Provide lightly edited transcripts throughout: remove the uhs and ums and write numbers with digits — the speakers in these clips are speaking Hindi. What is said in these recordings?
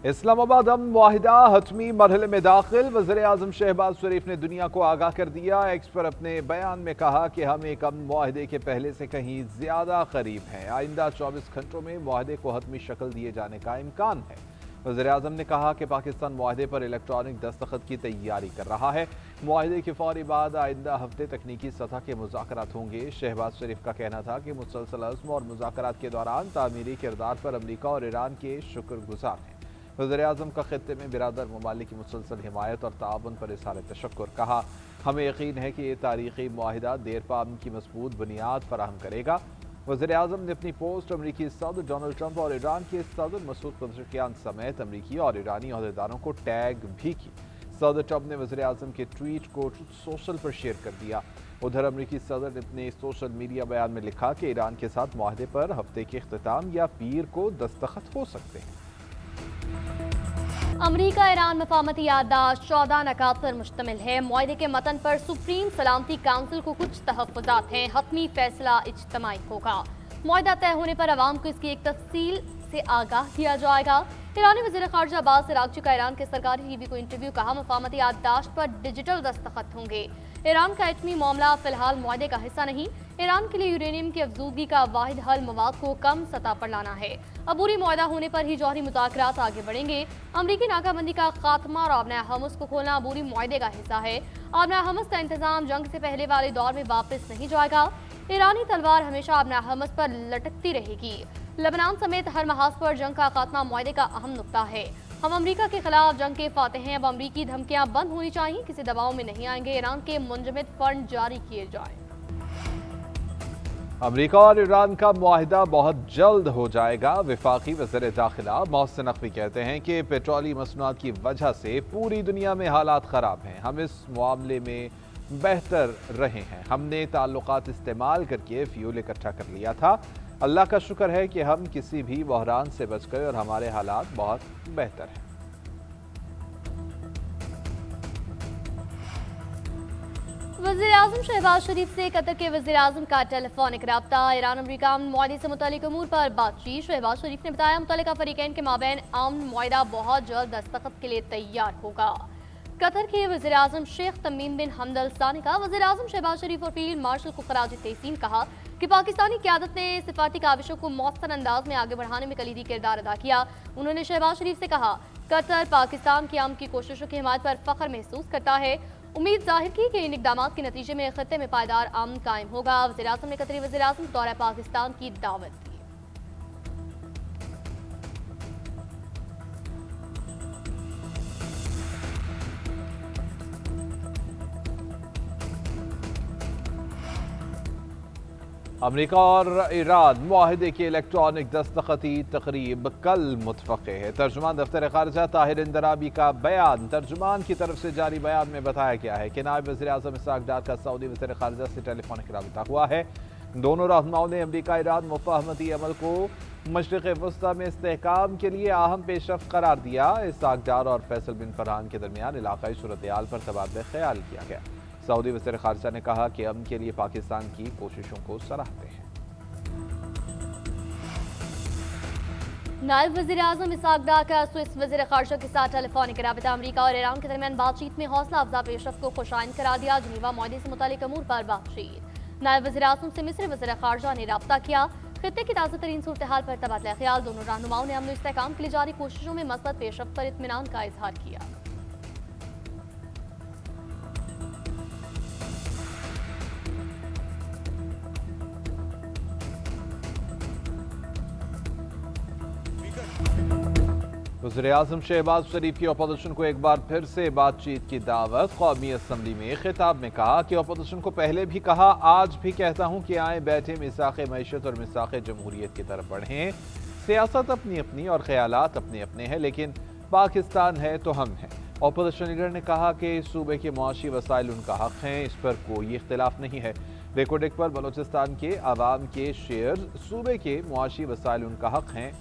इस्लामाबाद अमन मुआहिदा हतमी मरहले में दाखिल। वज़ीर आज़म शहबाज शरीफ ने दुनिया को आगाह कर दिया। एक्स पर अपने बयान में कहा कि हम एक अमन मुआहिदे के पहले से कहीं ज्यादा करीब हैं। आइंदा 24 घंटों में मुआहिदे को हतमी शक्ल दिए जाने का इम्कान है। वज़ीर आज़म ने कहा कि पाकिस्तान मुआहिदे पर इलेक्ट्रॉनिक दस्तखत की तैयारी कर रहा है। मुआहिदे के फौरी बाद आइंदा हफ्ते तकनीकी सतह के मुज़ाकरात होंगे। शहबाज शरीफ का कहना था कि मुसलसल अज़्म और मुज़ाकरात के दौरान तामीरी किरदार पर अमरीका और ईरान के शुक्रगुजार हैं। वज़ीर आज़म का खित्ते में बिरादर ममालिक की मुसलसल हिमायत और ताउन पर इज़हार तशक्कुर। कहा, हमें यकीन है कि ये तारीखी मुआहिदा देरपा अमन की मजबूत बुनियाद फराहम करेगा। वज़ीर आज़म ने अपनी पोस्ट अमरीकी सदर डोनाल्ड ट्रंप और ईरान के सदर मसूद पज़ेश्कियान समेत अमरीकी और ईरानी अहदेदारों को टैग भी की। सदर ट्रंप ने वज़ीर आज़म के ट्वीट को सोशल पर शेयर कर दिया। उधर अमरीकी सदर ने अपने सोशल मीडिया बयान में लिखा कि ईरान के साथ मुआहिदे पर हफ्ते के इख्तिताम या पीर को दस्तखत हो सकते हैं। अमरीका ईरान मफाहमती याददाश्त 14 नकात पर मुश्तमिल है। मुआहिदे के मतन पर सुप्रीम सलामती काउंसिल को कुछ तहफ़्फ़ुज़ात हैं। हतमी फैसला इज्तमाई होगा। मुआहिदा तय होने पर अवाम को इसकी एक तफसील से आगाह किया जाएगा। ईरानी वज़ीर ख़ारिजा अब्बास अराग़ची का ईरान के सरकारी टीवी को इंटरव्यू। कहा, मफाहमती याददाश्त पर डिजिटल दस्तखत होंगे। ईरान का एटमी मामला फिलहाल मुआहिदे का हिस्सा नहीं। ईरान के लिए यूरेनियम की अफजूदगी का वाहिद हल मवाद को कम सतह पर लाना है। अबूरी मुआहिदा होने पर ही जौहरी मुज़ाकरात आगे बढ़ेंगे। अमरीकी नाकाबंदी का खात्मा और आबना हमस को खोलना अबूरी मुआहिदे का हिस्सा है। आबना हमस का इंतजाम जंग से पहले वाले दौर में वापस नहीं जाएगा। ईरानी तलवार हमेशा आबना हमस पर लटकती रहेगी। लेबनान समेत हर महाज पर जंग का खात्मा मुआहिदे का अहम नुक्ता है। हम अमरीका के खिलाफ जंग के फाते हैं। अब अमरीकी धमकियां बंद होनी चाहिए, किसी दबाव में नहीं आएंगे। ईरान के मुंजमद फंड जारी किए जाएं। अमरीका और ईरान का मुआहिदा बहुत जल्द हो जाएगा। वफाकी वज़ीर दाखिला मोहसिन नकवी कहते हैं कि पेट्रोली मसनूआत की वजह से पूरी दुनिया में हालात ख़राब हैं। हम इस मामले में बेहतर रहे हैं। हमने ताल्लुकात इस्तेमाल करके फ्यूल इकट्ठा कर लिया था। अल्लाह का शुक्र है कि हम किसी भी बहरान से बच गए और हमारे हालात बहुत बेहतर हैं। वज़ीर आज़म शहबाज शरीफ से कतर के वज़ीर आज़म का टेलीफोनिक रब्ता। ईरान अमरीका मुआहिदे से मुतालिक अमूर पर बातचीत। शहबाज शरीफ ने बताया, मुतल्लिका फरीकैन के माबैन अमन मुआहिदा बहुत जल्द दस्तखत के लिए तैयार होगा। कतर के वज़ीर आज़म शेख तमीम बिन हमद अल सानी का वज़ीर आज़म शहबाज शरीफ और फील्ड मार्शल को खराज तहसीन। कहा कि पाकिस्तानी क़यादत ने सिफाती काविशों को मौसर अंदाज में आगे बढ़ाने में कलीदी किरदार अदा किया। उन्होंने शहबाज शरीफ से कहा, कतर पाकिस्तान की अमन की कोशिशों की हिमायत पर फ़ख्र महसूस करता है। उम्मीद जाहिर की कि इन इक़दामात के नतीजे में खत्ते में पायदार अमन कायम होगा। वज़ीर आज़म ने कतरी वज़ीर आज़म को दौरा पाकिस्तान की दावत दी। अमरीका और ईरान मुआहिदे की इलेक्ट्रॉनिक दस्तखती तकरीब कल मुतफ़क़े है। तर्जुमान दफ्तर ख़ारिजा ताहिर इंदराबी का बयान। तर्जुमान की तरफ से जारी बयान में बताया गया है कि नायब वज़ीर आज़म इसहाक़ डार का सऊदी वज़ीर ख़ारिजा से टेलीफोनिक राबिता हुआ है। दोनों रहनुमाओं ने अमरीका ईरान मुफ़ाहमती अमल को मशरिक़ वस्ता में इस्तेहकाम के लिए अहम पेशरफ़्त करार दिया। इसहाक़ डार और फैसल बिन फरहान के दरमियान इलाक़ाई सूरत हाल पर तबादला ख़याल किया गया। सऊदी वज़ीर ख़ारिजा ने कहा कि अमन के लिए पाकिस्तान की कोशिशों को सराहते हैं। नायब वज़ीर आज़म इसहाक़ डार का स्विस वज़ीर ख़ारिजा के साथ टेलीफोनिक राबिता। अमरीका और ईरान के दरमियान बातचीत में हौसला अफजा पेशरफ्त को खुशाइन करार दिया। जिनीवा मुआहिदे से मुतालिक अमूर पर बातचीत। नायब वज़ीर आज़म से मिस्र वज़ीर ख़ारिजा ने राब्ता किया। खित्ते की ताज़ा तरीन सूरत हाल पर तबादला ख्याल। दोनों रहनुमाओं ने अमन इस्तेहकाम के लिए जारी कोशिशों में मसबत पेशरफ्त पर इत्मीनान का इजहार किया। वज़ीर आज़म शहबाज शरीफ की अपोजिशन को एक बार फिर से बातचीत की दावत। कौमी असम्बली में खिताब में कहा कि अपोजिशन को पहले भी कहा, आज भी कहता हूँ कि आए बैठे मिसाक़ मईशत और मिसाक़ जमहूरियत की तरफ बढ़ें। सियासत अपनी अपनी और ख़यालात अपने अपने हैं, लेकिन पाकिस्तान है तो हम हैं। अपोजिशन लीडर ने कहा कि सूबे के मुआशी वसाइल उनका हक़ हैं, इस पर कोई इख्तिलाफ नहीं है। रेकोडेक पर बलोचिस्तान के आवाम के शेयर सूबे के मुआशी वसाइल उनका हक़ हैं।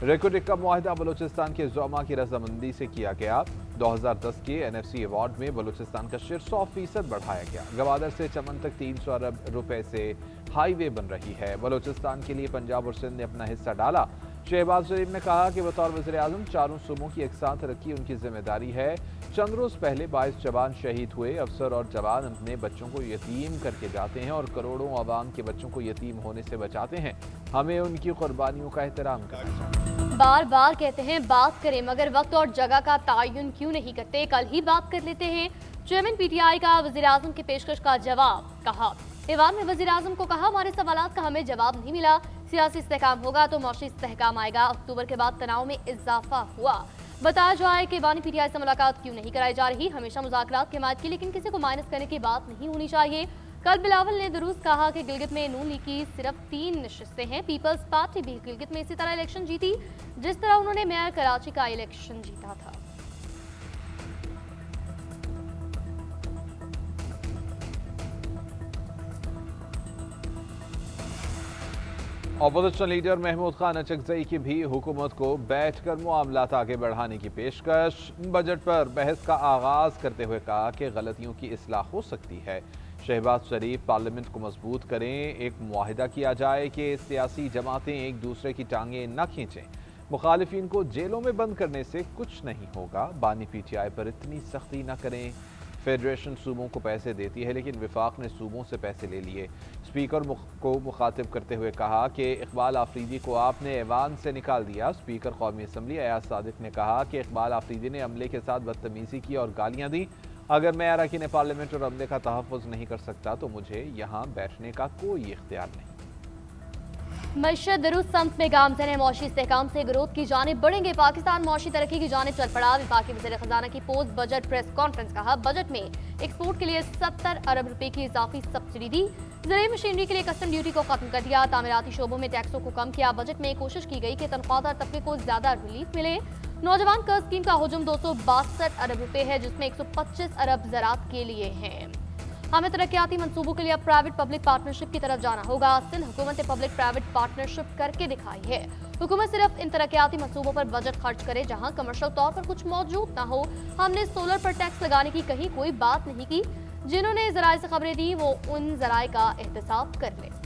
रेकोडेक का मुआहिदा बलोचिस्तान के ज़ोमा की रजामंदी से किया गया। 2010 के NFC अवार्ड में बलोचिस्तान का शेयर 100% बढ़ाया गया। गवादर से चमन तक 300 अरब रुपए से हाईवे बन रही है। बलोचिस्तान के लिए पंजाब और सिंध ने अपना हिस्सा डाला। शहबाज शरीफ ने कहा कि बतौर वज़ीर-ए-आज़म चारों सूबों की एकसां तरक्की उनकी जिम्मेदारी है। चंद रोज पहले 22 जवान शहीद हुए। अफसर और जवान अपने बच्चों को यतीम करके जाते हैं और करोड़ों आवाम के बच्चों को यतीम होने से बचाते हैं। हमें उनकी कुर्बानियों का एहतराम करना चाहिए। बार बार कहते हैं बात करें, मगर वक्त और जगह का तयन क्यों नहीं करते? कल ही बात कर लेते हैं। चेयरमैन पीटीआई का वज़ीर-ए-आज़म की पेशकश का जवाब। कहा ईवान में वज़ीर-ए-आज़म को कहा हमारे सवालात का हमें जवाब नहीं मिला। सियासी इस्तेहकाम होगा तो मौशी इस्तेहकाम आएगा। अक्टूबर के बाद तनाव में इजाफा हुआ। बताया जाए कि ईवान पीटीआई से मुलाकात क्यों नहीं कराई जा रही? हमेशा मुज़ाकरात की हिमायत की, लेकिन किसी को माइनस करने की बात नहीं होनी चाहिए। कल बिलावल ने दुरुस्त कहा कि गिलगित में नून लीग की सिर्फ 3 नशिस्तें हैं। पीपल्स पार्टी भी गिलगित में इसी तरह इलेक्शन जीती जिस तरह उन्होंने मेयर कराची का इलेक्शन जीता था। अपोजिशन लीडर महमूद खान अचकजई की भी हुकूमत को बैठकर मामलात आगे बढ़ाने की पेशकश। बजट पर बहस का आगाज करते हुए कहा कि गलतियों की इस्लाह हो सकती है। शहबाज शरीफ पार्लियामेंट को मजबूत करें, एक मुआहिदा किया जाए कि सियासी जमातें एक दूसरे की टांगें न खींचें। मुखालिफिन को जेलों में बंद करने से कुछ नहीं होगा। बानी पीटीआई पर इतनी सख्ती न करें। फेडरेशन सूबों को पैसे देती है, लेकिन विफाक ने सूबों से पैसे ले लिए। स्पीकर को मुखातिब करते हुए कहा कि इकबाल आफरीदी को आपने ऐवान से निकाल दिया। स्पीकर कौमी असम्बली अयाज सादिक ने कहा कि इकबाल आफरीदी ने अमले के साथ बदतमीजी की और गालियां दी। अगर मैं अरकान पार्लियामेंट और अमले का तहफ़्फ़ुज़ नहीं कर सकता तो मुझे यहाँ बैठने का कोई इख्तियार नहीं। मईशत दुरुस्त सम्त में गामज़न है। मौशी इस्तेहकाम से ग्रोथ की जानिब बढ़ेंगे। पाकिस्तान मौशी तरक्की की जानिब चल पड़ा। विफाकी वज़ीर ख़जाना की पोस्ट बजट प्रेस कॉन्फ्रेंस। कहा बजट में एक्सपोर्ट के लिए 70 अरब रुपए की इजाफी सब्सिडी दी। ज़रूरी मशीनरी के लिए कस्टम ड्यूटी को खत्म कर दिया। तामीराती शोबों में टैक्सों को कम किया। बजट में कोशिश की गई कि तनख्वाहदार तबके को ज्यादा रिलीफ मिले। नौजवान कर्ज स्कीम का हुजम 262 अरब रुपए है, जिसमें 125 अरब ज़राअत के लिए हैं। हमें तरक्याती मंसूबों के लिए अब प्राइवेट पब्लिक पार्टनरशिप की तरफ जाना होगा। सिंध हुकूमत ने पब्लिक प्राइवेट पार्टनरशिप करके दिखाई है। हुकूमत सिर्फ इन तरक्याती मंसूबों पर बजट खर्च करे जहां कमर्शियल तौर पर कुछ मौजूद ना हो। हमने सोलर पर टैक्स लगाने की कहीं कोई बात नहीं की। जिन्होंने ज़राए से खबरें दी वो उन ज़राए का एहतसाब कर ले।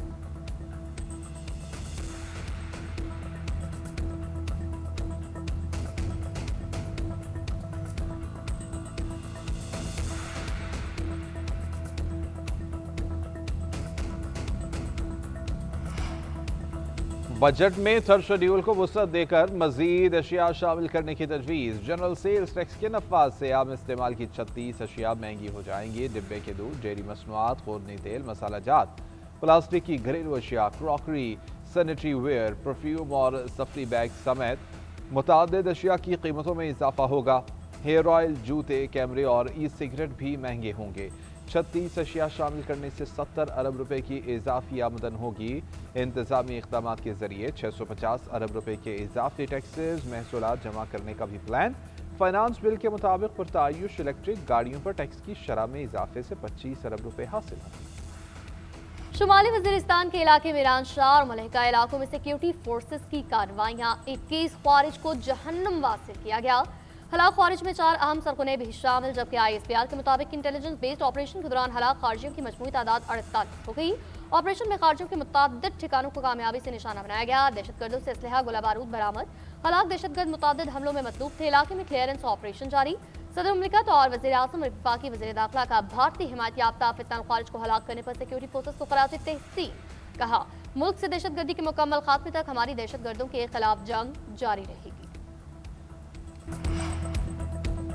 बजट में थर्ड शेड्यूल को वुसअत देकर मजीद अशिया शामिल करने की तजवीज़। जनरल सेल्स टैक्स के नफाज से आम इस्तेमाल की 36 अशिया महंगी हो जाएंगी। डिब्बे के दूध, डेयरी मसनूआत, खूरनी तेल, मसाला जात, प्लास्टिक की घरेलू अशिया, क्रॉकरी, सैनिटरी वेयर, परफ्यूम और सफरी बैग समेत मुतअद्दिद अशिया की कीमतों में इजाफा होगा। हेयर ऑयल, जूते, कैमरे और ई सिगरेट भी महंगे होंगे। 36 अशिया शामिल करने से 70 अरब रुपए की इजाफी आमदन होगी। इंतजामी इक़दाम के जरिए 650 अरब रुपए के इजाफी टैक्सेस महसूलात जमा करने का भी प्लान। फाइनेंस बिल के मुताबिक पुरतायुश इलेक्ट्रिक गाड़ियों पर टैक्स की शरह में इजाफे से 25 अरब रुपए हासिल होंगे। शुमाली वजीरिस्तान के इलाके में ईरान शाह और मलहका इलाकों में सिक्योरिटी फोर्सेस की कार्रवाइयां। 21 ख्वारिज को जहन्नम वासिल किया गया। हलाक ख्वारिज में 4 अहम सरगने भी शामिल, जबकि ISPR के मुताबिक इंटेलिजेंस बेस्ड ऑपरेशन के दौरान हलाक खारजियों की मजमूई तादाद 48 हो गई। ऑपरेशन में खारजियों के मुतअद्दिद ठिकानों को कामयाबी से निशाना बनाया गया। दहशतगर्दों से असलहा, गोला बारूद बरामद। हलाक दहशतगर्द मुतअद्दिद हमलों में मतलूब थे। इलाके में क्लियरेंस ऑपरेशन जारी। सदर मुमलिकत और वज़ीर-ए-आज़म और वफाकी वज़ीर दाखिला का भारतीय हिमायत याफ्ता फितनाल ख्वारिज को हलाक करने पर सिक्योरिटी फोर्सेस को खराज तहसीन। कहा मुल्क से दहशतगर्दी के मुकम्मल खात्मे तक हमारी दहशतगर्दों के खिलाफ जंग जारी रहेगी।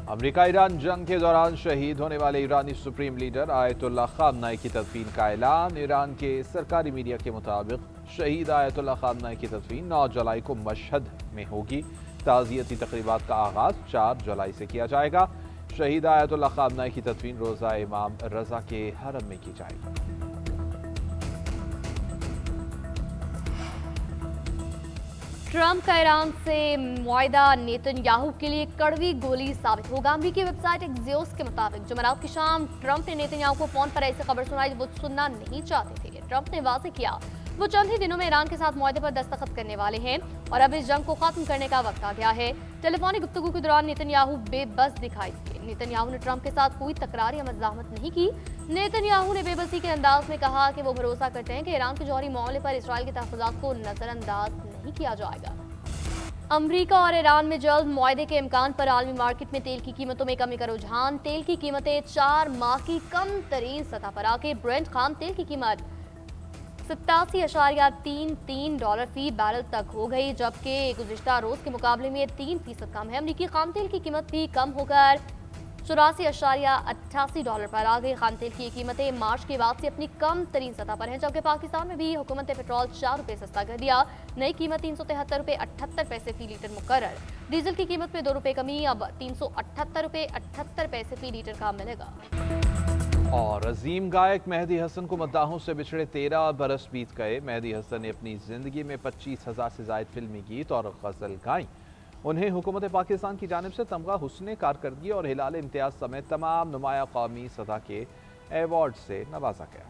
अमेरिका ईरान जंग के दौरान शहीद होने वाले ईरानी सुप्रीम लीडर आयतुल्लाह खामनाई की तदफीन का ऐलान। ईरान के सरकारी मीडिया के मुताबिक शहीद आयतुल्लाह खामनाई की तदफीन 9 जुलाई को मशहद में होगी। ताज़ियती तकरीबात का आगाज 4 जुलाई से किया जाएगा। शहीद आयतुल्लाह खामनाई की तदफीन रोज़ा इमाम रजा के हरम में की जाएगी। ट्रंप का ईरान से मुआहिदा नेतन्याहू के लिए कड़वी गोली साबित होगा। अमेरिकी वेबसाइट एक्सियोस के मुताबिक जुमेरात की शाम ट्रंप ने नेतन्याहू को फोन पर ऐसी खबर सुनाई वो सुनना नहीं चाहते थे। ट्रंप ने वाज़ेह किया वो चंद ही दिनों में ईरान के साथ मुआहदे पर दस्तखत करने वाले हैं और अब इस जंग को खत्म करने का वक्त आ गया है। टेलीफोनिक गुफ्तगू के दौरान नेतन्याहू बेबस दिखाई दिए। नेतन्याहू ने ट्रंप के साथ कोई तकरार या मज़ाहमत नहीं की। नेतन्याहू ने बेबसी के अंदाज में कहा कि वो भरोसा करते हैं कि ईरान के जौहरी मामले पर इसराइल के तहफ़्फ़ुज़ात को नज़रअंदाज नहीं किया जाएगा। अमरीका और ईरान में जल्द मुआहदे के इम्कान पर आलमी मार्केट में तेल की कीमतों में कमी का रुझान। तेल की कीमतें 4 माह की कम तरीन सतह पर आके ब्रेंट खाम तेल की कीमत $87.33 फी बैरल तक हो गई, जबकि गुज़िश्ता रोज के मुकाबले में 3% कम है। अमरीकी खाम तेल की कीमत भी कम होकर $84.88 पर आ गई। खाम तेल की कीमतें मार्च के बाद से अपनी कम तरीन सतह पर हैं, जबकि पाकिस्तान में भी हुकूमत पेट्रोल 4 रुपये सस्ता कर दिया। नई कीमत $373.78 फी लीटर मुकर्रर। डीजल की कीमत में 2 रुपये कमी, अब $378.78 फी लीटर का मिलेगा। और अजीम गायक मेहदी हसन को मद्दाहों से बिछड़े 13 बरस बीत गए। मेहदी हसन ने अपनी जिंदगी में 25,000 से ज्यादा फिल्मी गीत और गजल गाई। उन्हें हुकूमत पाकिस्तान की जानिब से तमगा हुस्ने कारकर्दगी और हिलाल इम्तियाज समेत तमाम नुमाया कौमी सतह के एवार्ड से नवाजा गया।